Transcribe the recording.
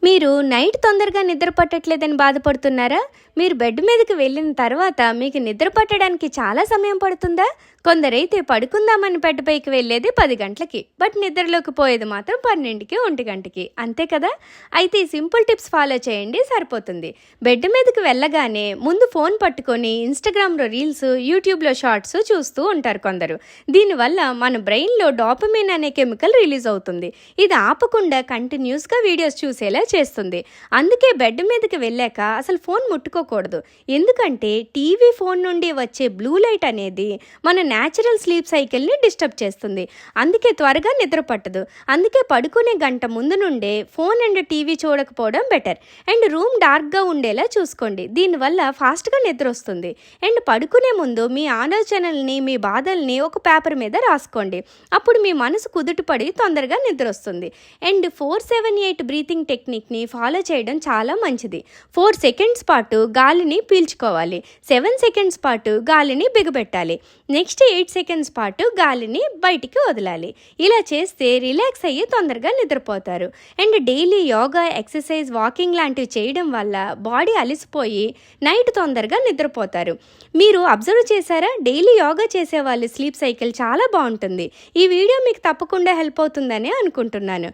మీరు నైట్ తొందరగా నిద్ర పట్టట్లేదని బాధపడుతున్నారా? మీరు బెడ్ మీదకి వెళ్ళిన తర్వాత మీకు నిద్ర పట్టడానికి చాలా సమయం పడుతుందా? కొందరైతే పడుకుందామని బెడ్ పైకి వెళ్ళేది 10 గంటలకి, బట్ నిద్రలోకి పోయేది మాత్రం 12కి, 1 గంటకి. అంతే కదా? అయితే ఈ సింపుల్ టిప్స్ ఫాలో చేయండి, సరిపోతుంది. బెడ్ మీదకి వెళ్ళగానే ముందు ఫోన్ పట్టుకొని ఇన్స్టాగ్రామ్లో రీల్స్, యూట్యూబ్లో షార్ట్స్ చూస్తూ ఉంటారు కొందరు. దీనివల్ల మన బ్రెయిన్లో డోపమైన్ అనే కెమికల్ రిలీజ్ అవుతుంది. ఇది ఆపకుండా కంటిన్యూస్గా వీడియోస్ చూసేలా చేస్తుంది. అందుకే బెడ్ మీదకి వెళ్ళాక అసలు ఫోన్ ముట్టుకోకూడదు. ఎందుకంటే టీవీ, ఫోన్ నుండి వచ్చే బ్లూ లైట్ అనేది మన న్యాచురల్ స్లీప్ సైకిల్ని డిస్టర్బ్ చేస్తుంది. అందుకే త్వరగా నిద్ర పట్టదు. అందుకే పడుకునే గంట ముందు నుండే ఫోన్ అండ్ టీవీ చూడకపోవడం బెటర్. అండ్ రూమ్ డార్క్గా ఉండేలా చూసుకోండి. దీనివల్ల ఫాస్ట్గా నిద్ర వస్తుంది. అండ్ పడుకునే ముందు మీ ఆలోచనల్ని, మీ బాధల్ని ఒక పేపర్ మీద రాసుకోండి. అప్పుడు మీ మనసు కుదుటపడి తొందరగా నిద్ర వస్తుంది. అండ్ 4-7-8 బ్రీతింగ్ టెక్నిక్ని ఫాలో చేయడం చాలా మంచిది. 4 సెకండ్స్ పాటు గాలిని పీల్చుకోవాలి, 7 సెకండ్స్ పాటు గాలిని బిగబెట్టాలి, నెక్స్ట్ 8 సెకండ్స్ పాటు గాలిని బయటికి వదలాలి. ఇలా చేస్తే రిలాక్స్ అయ్యి తొందరగా నిద్రపోతారు. And daily yoga, exercise, walking లాంటివి చేయడం వల్ల బాడీ అలసిపోయి నైట్ తొందరగా నిద్రపోతారు. మీరు అబ్జర్వ్ చేశారా? డైలీ యోగా చేసే వాళ్ళ స్లీప్ సైకిల్ చాలా బాగుంటుంది. ఈ వీడియో మీకు తప్పకుండా హెల్ప్ అవుతుందని అనుకుంటున్నాను.